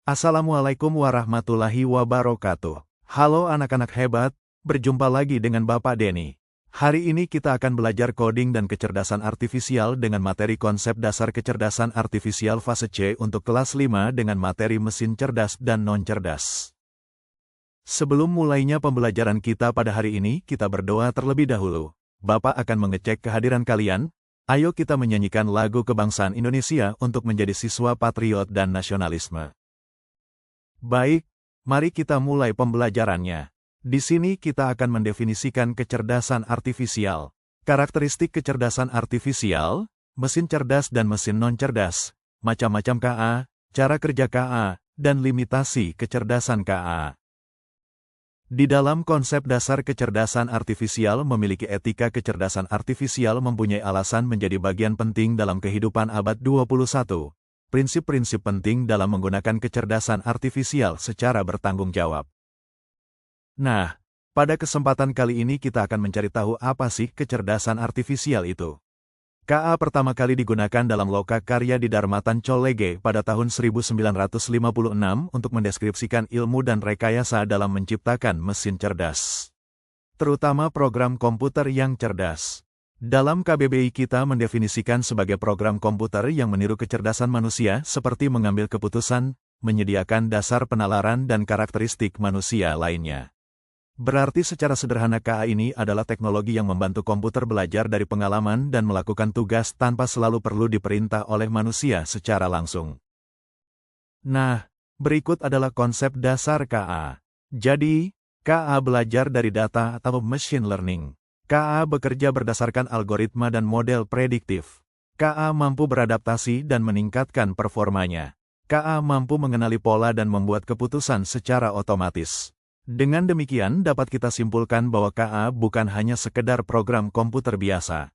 Assalamualaikum warahmatullahi wabarakatuh. Halo anak-anak hebat, berjumpa lagi dengan Bapak Denny. Hari ini kita akan belajar coding dan kecerdasan artifisial dengan materi konsep dasar kecerdasan artifisial fase C untuk kelas 5 dengan materi mesin cerdas dan non-cerdas. Sebelum mulainya pembelajaran kita pada hari ini, kita berdoa terlebih dahulu. Bapak akan mengecek kehadiran kalian. Ayo kita menyanyikan lagu kebangsaan Indonesia untuk menjadi siswa patriot dan nasionalisme. Baik, mari kita mulai pembelajarannya. Di sini kita akan mendefinisikan kecerdasan artifisial. Karakteristik kecerdasan artifisial, mesin cerdas dan mesin non-cerdas, macam-macam KA, cara kerja KA, dan limitasi kecerdasan KA. Di dalam konsep dasar kecerdasan artifisial memiliki etika kecerdasan artifisial mempunyai alasan menjadi bagian penting dalam kehidupan abad 21. Prinsip-prinsip penting dalam menggunakan kecerdasan artifisial secara bertanggung jawab. Nah, pada kesempatan kali ini kita akan mencari tahu apa sih kecerdasan artifisial itu. KA pertama kali digunakan dalam loka karya di Darmatan Chollege pada tahun 1956 untuk mendeskripsikan ilmu dan rekayasa dalam menciptakan mesin cerdas. Terutama program komputer yang cerdas. Dalam KBBI kita mendefinisikan sebagai program komputer yang meniru kecerdasan manusia seperti mengambil keputusan, menyediakan dasar penalaran dan karakteristik manusia lainnya. Berarti secara sederhana KA ini adalah teknologi yang membantu komputer belajar dari pengalaman dan melakukan tugas tanpa selalu perlu diperintah oleh manusia secara langsung. Nah, berikut adalah konsep dasar KA. Jadi, KA belajar dari data atau machine learning. KA bekerja berdasarkan algoritma dan model prediktif. KA mampu beradaptasi dan meningkatkan performanya. KA mampu mengenali pola dan membuat keputusan secara otomatis. Dengan demikian dapat kita simpulkan bahwa KA bukan hanya sekedar program komputer biasa.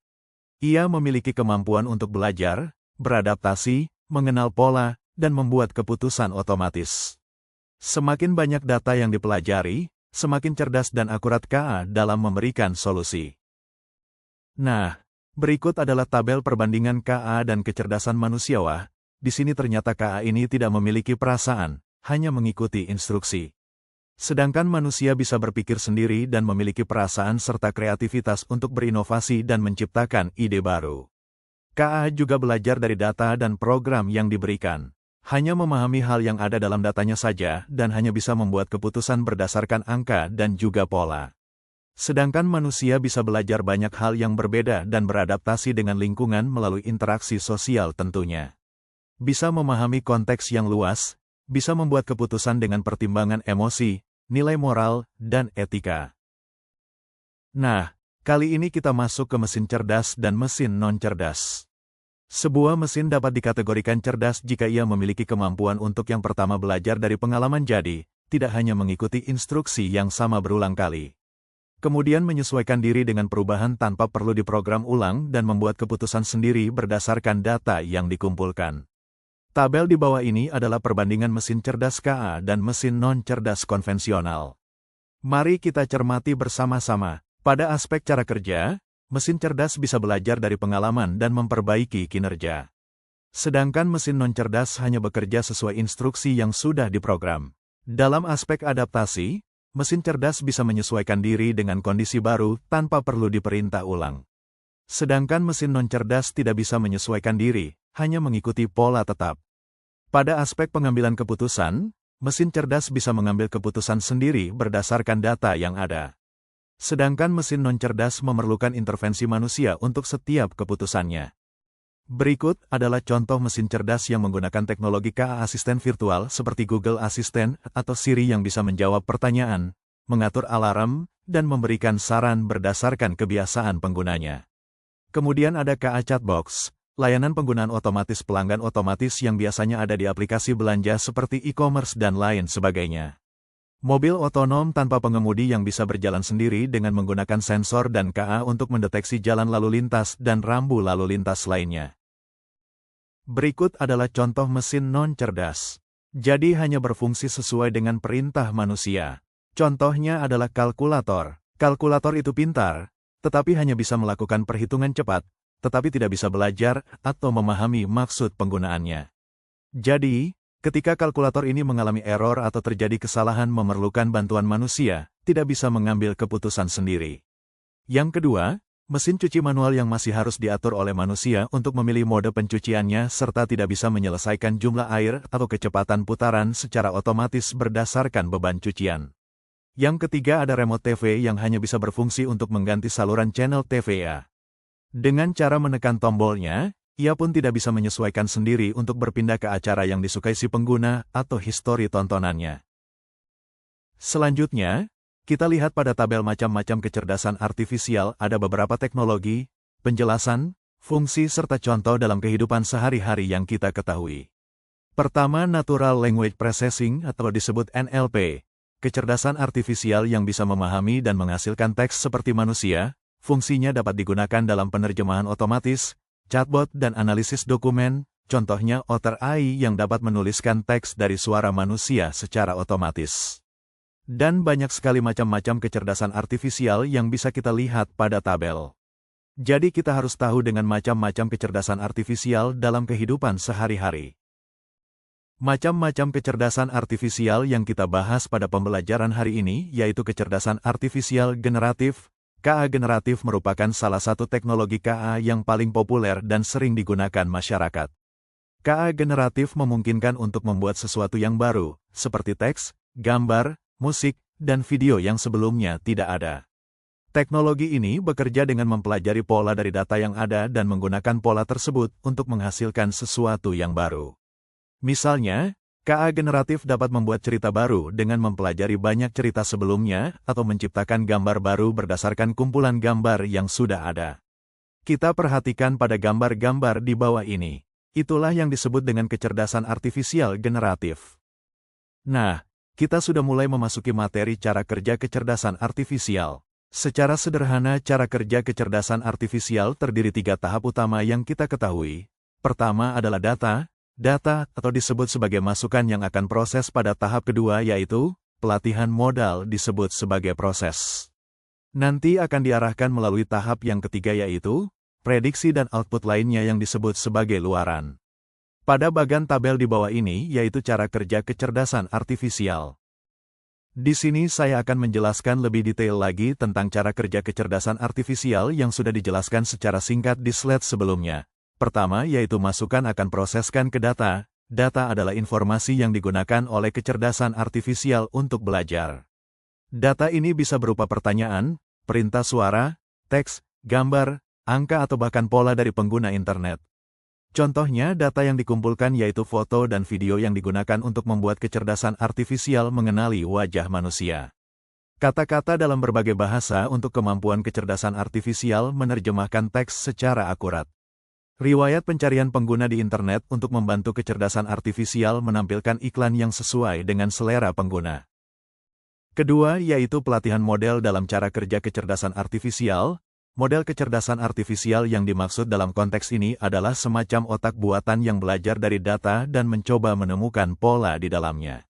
Ia memiliki kemampuan untuk belajar, beradaptasi, mengenal pola, dan membuat keputusan otomatis. Semakin banyak data yang dipelajari, semakin cerdas dan akurat KA dalam memberikan solusi. Nah, berikut adalah tabel perbandingan KA dan kecerdasan manusia. Di sini ternyata KA ini tidak memiliki perasaan, hanya mengikuti instruksi. Sedangkan manusia bisa berpikir sendiri dan memiliki perasaan serta kreativitas untuk berinovasi dan menciptakan ide baru. KA juga belajar dari data dan program yang diberikan. Hanya memahami hal yang ada dalam datanya saja dan hanya bisa membuat keputusan berdasarkan angka dan juga pola. Sedangkan manusia bisa belajar banyak hal yang berbeda dan beradaptasi dengan lingkungan melalui interaksi sosial tentunya. Bisa memahami konteks yang luas, bisa membuat keputusan dengan pertimbangan emosi, nilai moral, dan etika. Nah, kali ini kita masuk ke mesin cerdas dan mesin non-cerdas. Sebuah mesin dapat dikategorikan cerdas jika ia memiliki kemampuan untuk yang pertama belajar dari pengalaman jadi, tidak hanya mengikuti instruksi yang sama berulang kali. Kemudian menyesuaikan diri dengan perubahan tanpa perlu diprogram ulang dan membuat keputusan sendiri berdasarkan data yang dikumpulkan. Tabel di bawah ini adalah perbandingan mesin cerdas KA dan mesin non-cerdas konvensional. Mari kita cermati bersama-sama. Pada aspek cara kerja, mesin cerdas bisa belajar dari pengalaman dan memperbaiki kinerja. Sedangkan mesin non-cerdas hanya bekerja sesuai instruksi yang sudah diprogram. Dalam aspek adaptasi, mesin cerdas bisa menyesuaikan diri dengan kondisi baru tanpa perlu diperintah ulang. Sedangkan mesin non-cerdas tidak bisa menyesuaikan diri, hanya mengikuti pola tetap. Pada aspek pengambilan keputusan, mesin cerdas bisa mengambil keputusan sendiri berdasarkan data yang ada. Sedangkan mesin non-cerdas memerlukan intervensi manusia untuk setiap keputusannya. Berikut adalah contoh mesin cerdas yang menggunakan teknologi KA asisten virtual seperti Google Assistant atau Siri yang bisa menjawab pertanyaan, mengatur alarm, dan memberikan saran berdasarkan kebiasaan penggunanya. Kemudian ada KA Chatbox, layanan penggunaan otomatis pelanggan otomatis yang biasanya ada di aplikasi belanja seperti e-commerce dan lain sebagainya. Mobil otonom tanpa pengemudi yang bisa berjalan sendiri dengan menggunakan sensor dan KA untuk mendeteksi jalan lalu lintas dan rambu lalu lintas lainnya. Berikut adalah contoh mesin non-cerdas. Jadi hanya berfungsi sesuai dengan perintah manusia. Contohnya adalah kalkulator. Kalkulator itu pintar, tetapi hanya bisa melakukan perhitungan cepat, tetapi tidak bisa belajar atau memahami maksud penggunaannya. Jadi, Ketika kalkulator ini mengalami error atau terjadi kesalahan memerlukan bantuan manusia, tidak bisa mengambil keputusan sendiri. Yang kedua, mesin cuci manual yang masih harus diatur oleh manusia untuk memilih mode pencuciannya serta tidak bisa menyelesaikan jumlah air atau kecepatan putaran secara otomatis berdasarkan beban cucian. Yang ketiga ada remote TV yang hanya bisa berfungsi untuk mengganti saluran channel TVA. Dengan cara menekan tombolnya, ia pun tidak bisa menyesuaikan sendiri untuk berpindah ke acara yang disukai si pengguna atau histori tontonannya. Selanjutnya, kita lihat pada tabel macam-macam kecerdasan artifisial ada beberapa teknologi, penjelasan, fungsi serta contoh dalam kehidupan sehari-hari yang kita ketahui. Pertama, Natural Language Processing atau disebut NLP, kecerdasan artifisial yang bisa memahami dan menghasilkan teks seperti manusia, fungsinya dapat digunakan dalam penerjemahan otomatis, chatbot dan analisis dokumen, contohnya Otter AI yang dapat menuliskan teks dari suara manusia secara otomatis. Dan banyak sekali macam-macam kecerdasan artifisial yang bisa kita lihat pada tabel. Jadi kita harus tahu dengan macam-macam kecerdasan artifisial dalam kehidupan sehari-hari. Macam-macam kecerdasan artifisial yang kita bahas pada pembelajaran hari ini yaitu kecerdasan artifisial generatif. KA generatif merupakan salah satu teknologi KA yang paling populer dan sering digunakan masyarakat. KA generatif memungkinkan untuk membuat sesuatu yang baru, seperti teks, gambar, musik, dan video yang sebelumnya tidak ada. Teknologi ini bekerja dengan mempelajari pola dari data yang ada dan menggunakan pola tersebut untuk menghasilkan sesuatu yang baru. Misalnya, KA generatif dapat membuat cerita baru dengan mempelajari banyak cerita sebelumnya atau menciptakan gambar baru berdasarkan kumpulan gambar yang sudah ada. Kita perhatikan pada gambar-gambar di bawah ini. Itulah yang disebut dengan kecerdasan artifisial generatif. Nah, kita sudah mulai memasuki materi cara kerja kecerdasan artifisial. Secara sederhana, cara kerja kecerdasan artifisial terdiri 3 tahap utama yang kita ketahui. Pertama adalah data atau disebut sebagai masukan yang akan proses pada tahap kedua yaitu, pelatihan modal disebut sebagai proses. Nanti akan diarahkan melalui tahap yang ketiga yaitu, prediksi dan output lainnya yang disebut sebagai luaran. Pada bagian tabel di bawah ini yaitu cara kerja kecerdasan artifisial. Di sini saya akan menjelaskan lebih detail lagi tentang cara kerja kecerdasan artifisial yang sudah dijelaskan secara singkat di slide sebelumnya. Pertama yaitu masukan akan proseskan ke data. Data adalah informasi yang digunakan oleh kecerdasan artifisial untuk belajar. Data ini bisa berupa pertanyaan, perintah suara, teks, gambar, angka atau bahkan pola dari pengguna internet. Contohnya data yang dikumpulkan yaitu foto dan video yang digunakan untuk membuat kecerdasan artifisial mengenali wajah manusia. Kata-kata dalam berbagai bahasa untuk kemampuan kecerdasan artifisial menerjemahkan teks secara akurat. Riwayat pencarian pengguna di internet untuk membantu kecerdasan artifisial menampilkan iklan yang sesuai dengan selera pengguna. Kedua yaitu pelatihan model dalam cara kerja kecerdasan artifisial. Model kecerdasan artifisial yang dimaksud dalam konteks ini adalah semacam otak buatan yang belajar dari data dan mencoba menemukan pola di dalamnya.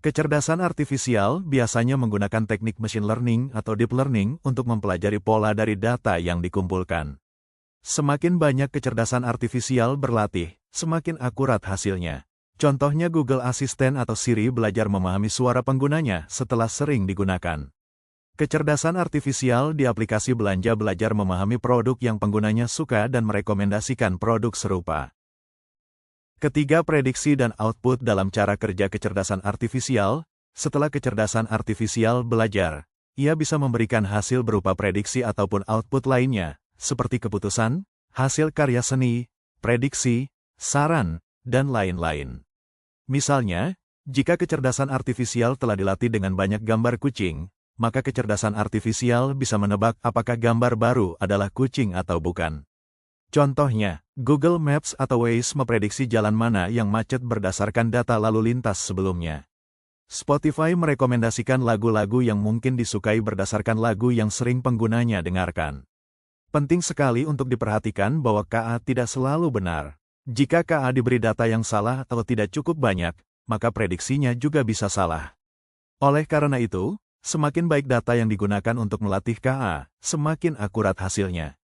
Kecerdasan artifisial biasanya menggunakan teknik machine learning atau deep learning untuk mempelajari pola dari data yang dikumpulkan. Semakin banyak kecerdasan artifisial berlatih, semakin akurat hasilnya. Contohnya Google Assistant atau Siri belajar memahami suara penggunanya setelah sering digunakan. Kecerdasan artifisial di aplikasi belanja belajar memahami produk yang penggunanya suka dan merekomendasikan produk serupa. Ketiga, prediksi dan output dalam cara kerja kecerdasan artifisial. Setelah kecerdasan artifisial belajar, ia bisa memberikan hasil berupa prediksi ataupun output lainnya, seperti keputusan, hasil karya seni, prediksi, saran, dan lain-lain. Misalnya, jika kecerdasan artifisial telah dilatih dengan banyak gambar kucing, maka kecerdasan artifisial bisa menebak apakah gambar baru adalah kucing atau bukan. Contohnya, Google Maps atau Waze memprediksi jalan mana yang macet berdasarkan data lalu lintas sebelumnya. Spotify merekomendasikan lagu-lagu yang mungkin disukai berdasarkan lagu yang sering penggunanya dengarkan. Penting sekali untuk diperhatikan bahwa KA tidak selalu benar. Jika KA diberi data yang salah atau tidak cukup banyak, maka prediksinya juga bisa salah. Oleh karena itu, semakin baik data yang digunakan untuk melatih KA, semakin akurat hasilnya.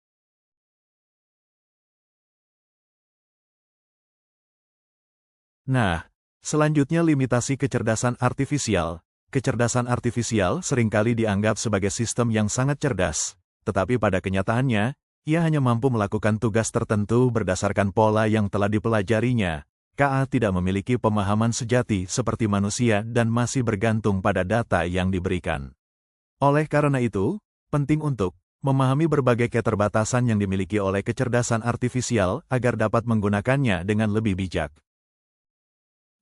Nah, Selanjutnya limitasi kecerdasan artifisial. Kecerdasan artifisial seringkali dianggap sebagai sistem yang sangat cerdas, tetapi pada kenyataannya, ia hanya mampu melakukan tugas tertentu berdasarkan pola yang telah dipelajarinya. KA tidak memiliki pemahaman sejati seperti manusia dan masih bergantung pada data yang diberikan. Oleh karena itu, penting untuk memahami berbagai keterbatasan yang dimiliki oleh kecerdasan artifisial agar dapat menggunakannya dengan lebih bijak.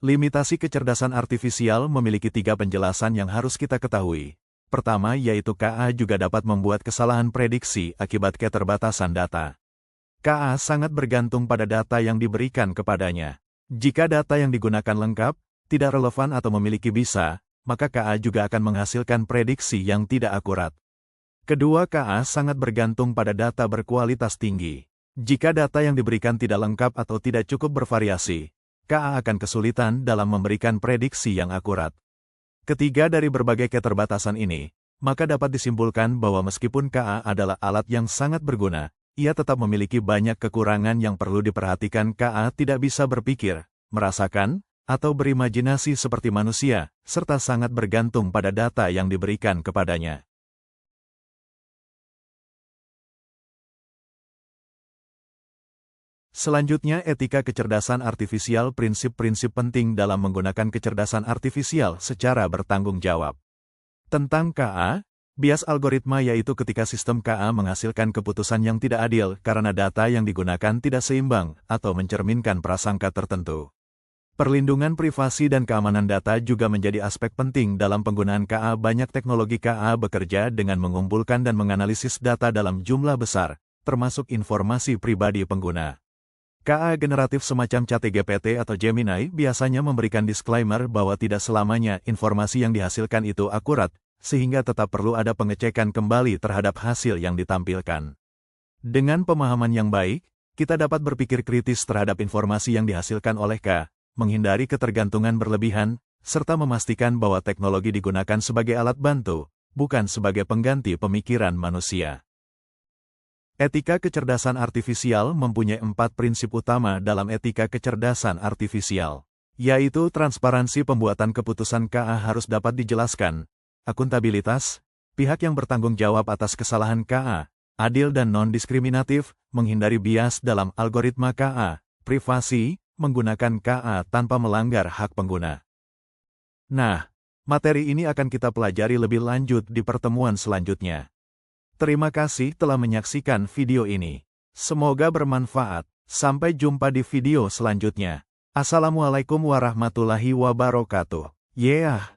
Limitasi kecerdasan artifisial memiliki 3 penjelasan yang harus kita ketahui. Pertama yaitu KA juga dapat membuat kesalahan prediksi akibat keterbatasan data. KA sangat bergantung pada data yang diberikan kepadanya. Jika data yang digunakan lengkap, tidak relevan atau memiliki bisa, maka KA juga akan menghasilkan prediksi yang tidak akurat. Kedua, KA sangat bergantung pada data berkualitas tinggi. Jika data yang diberikan tidak lengkap atau tidak cukup bervariasi, KA akan kesulitan dalam memberikan prediksi yang akurat. Ketiga, dari berbagai keterbatasan ini, maka dapat disimpulkan bahwa meskipun KA adalah alat yang sangat berguna, ia tetap memiliki banyak kekurangan yang perlu diperhatikan. KA tidak bisa berpikir, merasakan, atau berimajinasi seperti manusia, serta sangat bergantung pada data yang diberikan kepadanya. Selanjutnya, etika kecerdasan artifisial. Prinsip-prinsip penting dalam menggunakan kecerdasan artifisial secara bertanggung jawab. Tentang KA, bias algoritma yaitu ketika sistem KA menghasilkan keputusan yang tidak adil karena data yang digunakan tidak seimbang atau mencerminkan prasangka tertentu. Perlindungan privasi dan keamanan data juga menjadi aspek penting dalam penggunaan KA. Banyak teknologi KA bekerja dengan mengumpulkan dan menganalisis data dalam jumlah besar, termasuk informasi pribadi pengguna. KA generatif semacam ChatGPT atau Gemini biasanya memberikan disclaimer bahwa tidak selamanya informasi yang dihasilkan itu akurat, sehingga tetap perlu ada pengecekan kembali terhadap hasil yang ditampilkan. Dengan pemahaman yang baik, kita dapat berpikir kritis terhadap informasi yang dihasilkan oleh KA, menghindari ketergantungan berlebihan, serta memastikan bahwa teknologi digunakan sebagai alat bantu, bukan sebagai pengganti pemikiran manusia. Etika kecerdasan artifisial mempunyai 4 prinsip utama dalam etika kecerdasan artifisial, yaitu transparansi pembuatan keputusan. KA harus dapat dijelaskan, akuntabilitas, pihak yang bertanggung jawab atas kesalahan KA, adil dan non-diskriminatif, menghindari bias dalam algoritma KA, privasi, menggunakan KA tanpa melanggar hak pengguna. Nah, materi ini akan kita pelajari lebih lanjut di pertemuan selanjutnya. Terima kasih telah menyaksikan video ini. Semoga bermanfaat. Sampai jumpa di video selanjutnya. Assalamualaikum warahmatullahi wabarakatuh. Yeah.